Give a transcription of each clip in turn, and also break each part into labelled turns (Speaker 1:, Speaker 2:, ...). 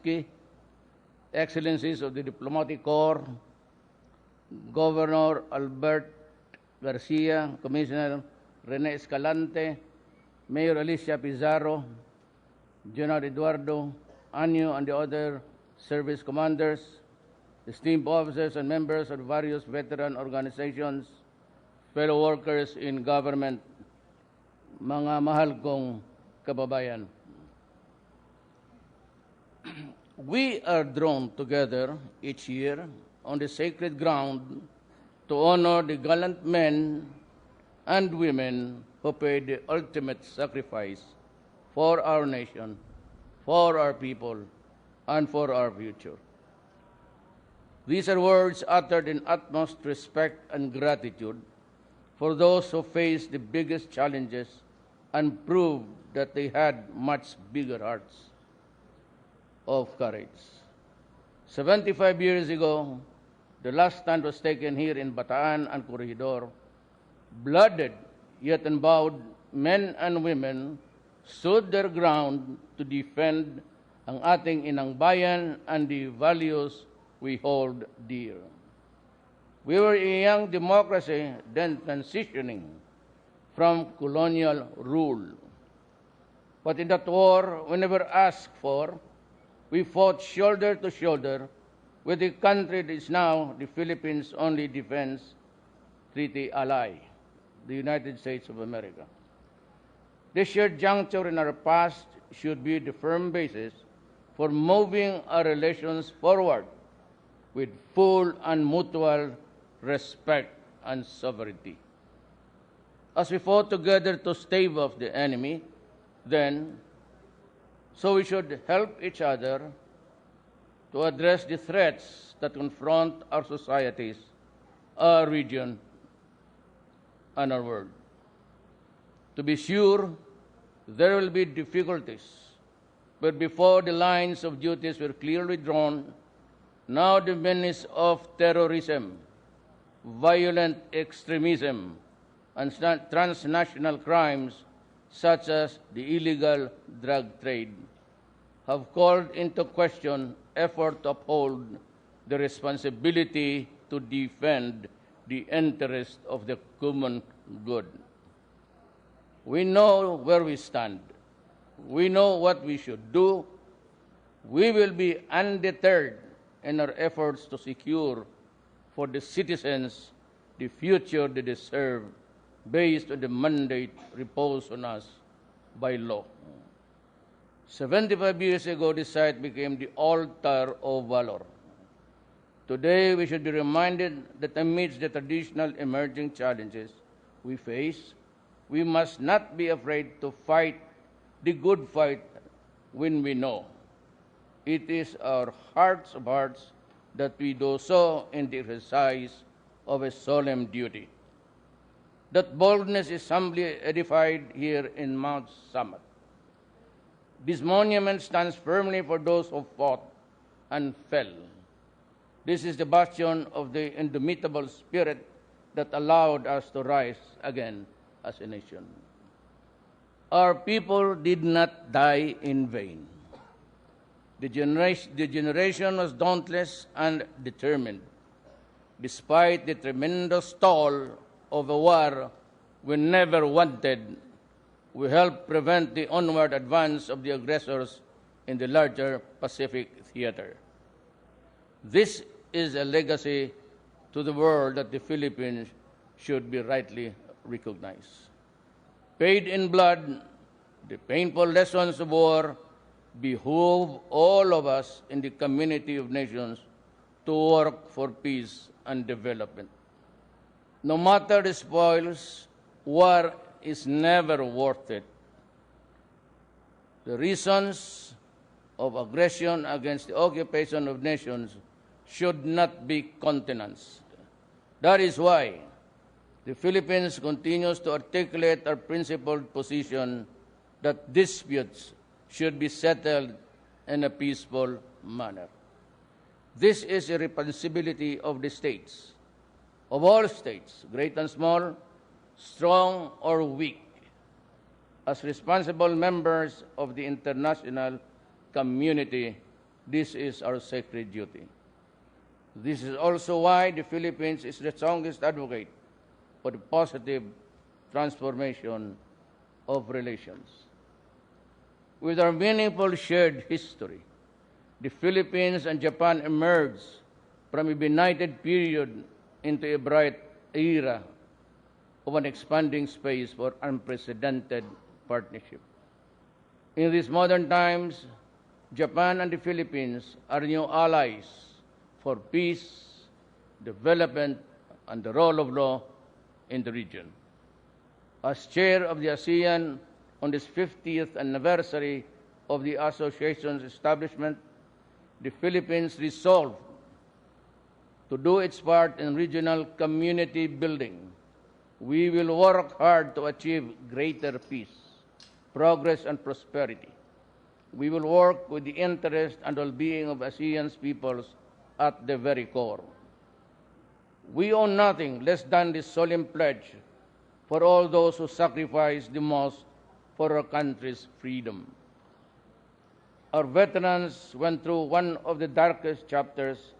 Speaker 1: Key Excellencies of the Diplomatic Corps, Governor Albert Garcia, Commissioner Rene Escalante, Mayor Alicia Pizarro, General Eduardo Anyo, and the other service commanders, esteemed officers and members of various veteran organizations, fellow workers in government, mga mahal kong kababayan. We are drawn together each year on the sacred ground to honor the gallant men and women who paid the ultimate sacrifice for our nation, for our people, and for our future. These are words uttered in utmost respect and gratitude for those who faced the biggest challenges and proved that they had much bigger hearts of courage. 75 years ago, the last stand was taken here in Bataan and Corregidor. Blooded yet unbowed men and women stood their ground to defend ang ating inang bayan and the values we hold dear. We were a young democracy then transitioning from colonial rule. But in that war, we never asked for. We fought shoulder to shoulder with the country that is now the Philippines' only defense treaty ally, the United States of America. This shared juncture in our past should be the firm basis for moving our relations forward with full and mutual respect and sovereignty. As we fought together to stave off the enemy, then, so we should help each other to address the threats that confront our societies, our region, and our world. To be sure, there will be difficulties, but before the lines of duties were clearly drawn, now the menace of terrorism, violent extremism, and transnational crimes such as the illegal drug trade have called into question effort to uphold the responsibility to defend the interest of the common good. We know where we stand. We know what we should do. We will be undeterred in our efforts to secure for the citizens the future they deserve based on the mandate reposed on us by law. 75 years ago, this site became the altar of valor. Today, we should be reminded that amidst the traditional emerging challenges we face, we must not be afraid to fight the good fight when we know it is our hearts of hearts that we do so in the exercise of a solemn duty. That boldness is humbly edified here in Mount Summit. This monument stands firmly for those who fought and fell. This is the bastion of the indomitable spirit that allowed us to rise again as a nation. Our people did not die in vain. The generation was dauntless and determined. Despite the tremendous toll of a war we never wanted, we helped prevent the onward advance of the aggressors in the larger Pacific theater. This is a legacy to the world that the Philippines should be rightly recognized. Paid in blood, the painful lessons of war behoove all of us in the community of nations to work for peace and development. No matter the spoils, war is never worth it. The reasons of aggression against the occupation of nations should not be countenanced. That is why the Philippines continues to articulate our principled position that disputes should be settled in a peaceful manner. This is a responsibility of the states, of all states, great and small, strong or weak, as responsible members of the international community This is our sacred duty. This is also why the Philippines is the strongest advocate for the positive transformation of relations. With our meaningful shared history, the Philippines and Japan emerged from a benighted period into a bright era of an expanding space for unprecedented partnership. In these modern times, Japan and the Philippines are new allies for peace, development, and the rule of law in the region. As chair of the ASEAN on this 50th anniversary of the association's establishment, the Philippines resolved to do its part in regional community building. We will work hard to achieve greater peace, progress, and prosperity. We will work with the interest and well-being of ASEAN's peoples at the very core. We owe nothing less than this solemn pledge for all those who sacrifice the most for our country's freedom. Our veterans went through one of the darkest chapters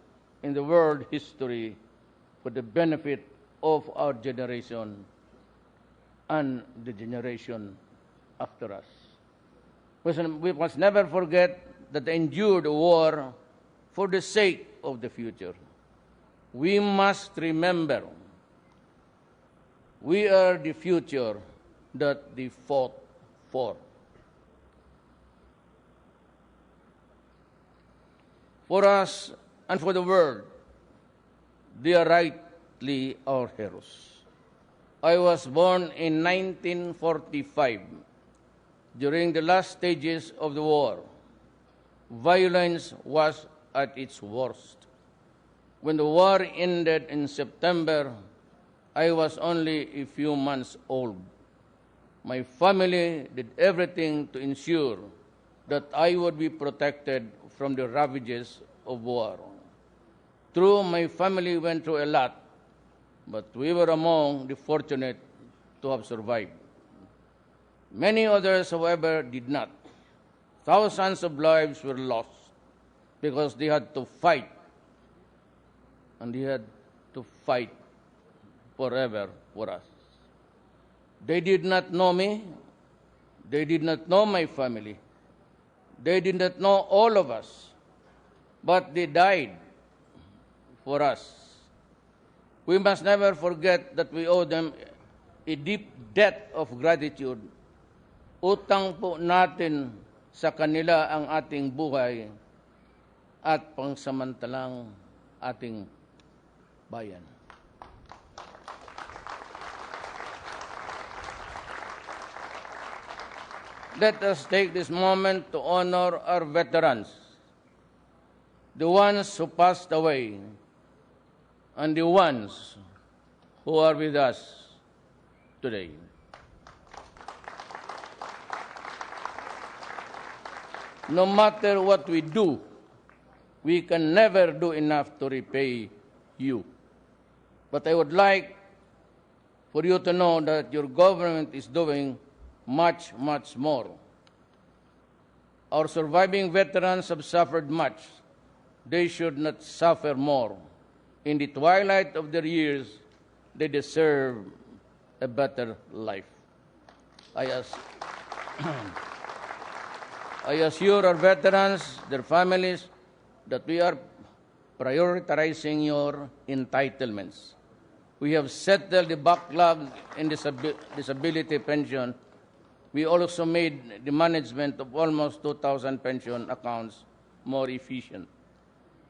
Speaker 1: in the world history for the benefit of our generation and the generation after us. We must never forget that they endured a war for the sake of the future. We must remember we are the future that they fought for. For us and for the world, they are rightly our heroes. I was born in 1945, during the last stages of the war. Violence was at its worst. When the war ended in September, I was only a few months old. My family did everything to ensure that I would be protected from the ravages of war. True, my family went through a lot, but we were among the fortunate to have survived. Many others, however, did not. Thousands of lives were lost because they had to fight, and they had to fight forever for us. They did not know me. They did not know my family. They did not know all of us, but they died for us. We must never forget that we owe them a deep debt of gratitude. Utang po natin sa kanila ang ating buhay at pangsamantalang ating bayan. Let us take this moment to honor our veterans, the ones who passed away, and the ones who are with us today. No matter what we do, we can never do enough to repay you. But I would like for you to know that your government is doing much, much more. Our surviving veterans have suffered much. They should not suffer more. In the twilight of their years, they deserve a better life. I assure our veterans, their families, that we are prioritizing your entitlements. We have settled the backlog in disability pension. We also made the management of almost 2,000 pension accounts more efficient.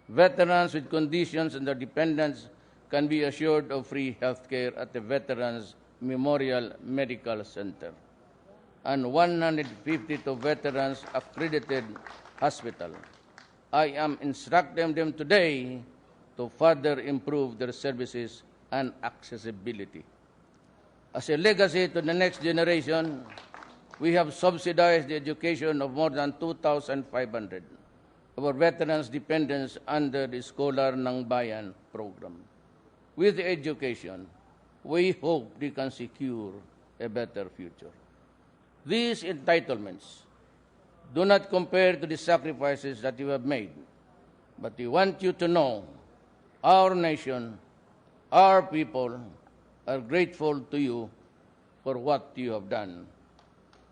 Speaker 1: Veterans with conditions and their dependents can be assured of free health care at the Veterans Memorial Medical Center and 152 veterans accredited hospital. I am instructing them today to further improve their services and accessibility. As a legacy to the next generation, we have subsidized the education of more than 2,500 of our veterans' dependents under the Scholar ng Bayan program. With the education, we hope they can secure a better future. These entitlements do not compare to the sacrifices that you have made, but we want you to know our nation, our people are grateful to you for what you have done,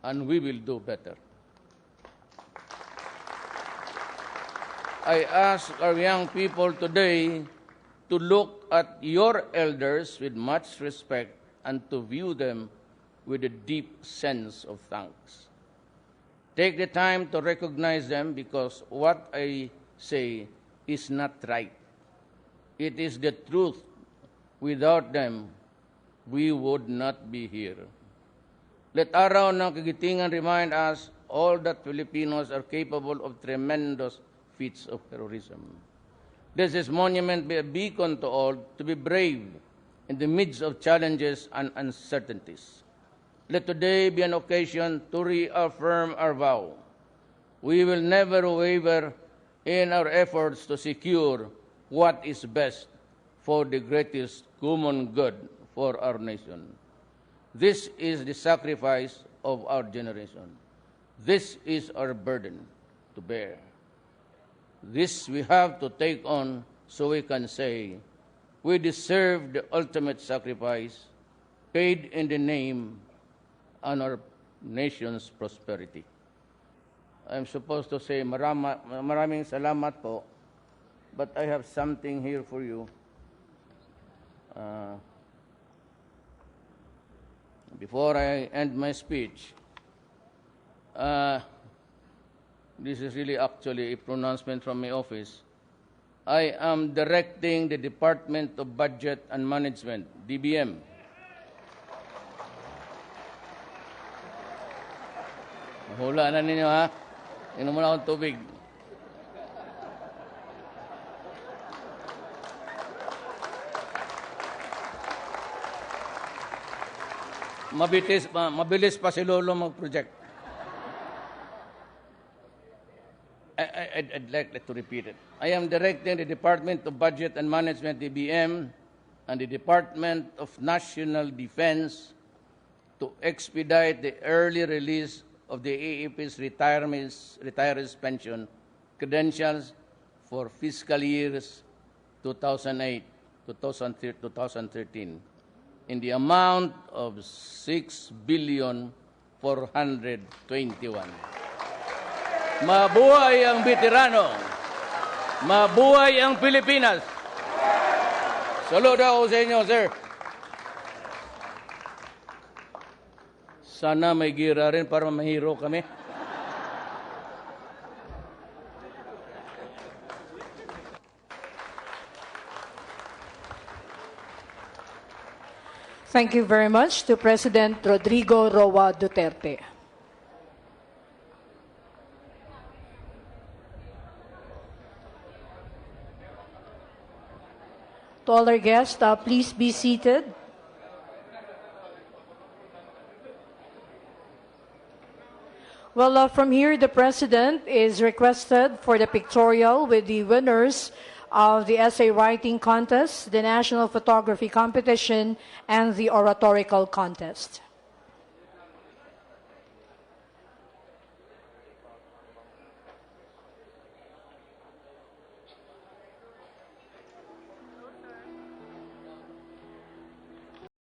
Speaker 1: and we will do better. I ask our young people today to look at your elders with much respect and to view them with a deep sense of thanks. Take the time to recognize them, because what I say is not right. It is the truth. Without them, we would not be here. Let Araw ng Kagitingan remind us all that Filipinos are capable of tremendous feats of heroism. Let this monument be a beacon to all to be brave in the midst of challenges and uncertainties. Let today be an occasion to reaffirm our vow. We will never waver in our efforts to secure what is best for the greatest common good for our nation. This is the sacrifice of our generation. This is our burden to bear. This we have to take on so we can say, we deserve the ultimate sacrifice paid in the name of our nation's prosperity. I'm supposed to say maraming salamat po, but I have something here for you. Before I end my speech, this is really actually a pronouncement from my office. I am directing the Department of Budget and Management, DBM. Hula na ninyo, ha? Inom muna akong tubig. Mabilis pa si Lolo mag-project. I'd like to repeat it. I am directing the Department of Budget and Management, DBM, and the Department of National Defense to expedite the early release of the AAP's retirees' pension credentials for fiscal years 2008 to 2013 in the amount of 6,421,000,000. Mabuhay ang veterano! Mabuhay ang Pilipinas! Saludo ako sa inyo, sir. Sana may gira rin para mahiro kami.
Speaker 2: Thank you very much to President Rodrigo Roa Duterte. To all our guests, please be seated. Well, from here, the President is requested for the pictorial with the winners of the essay writing contest, the National Photography Competition, and the oratorical contest.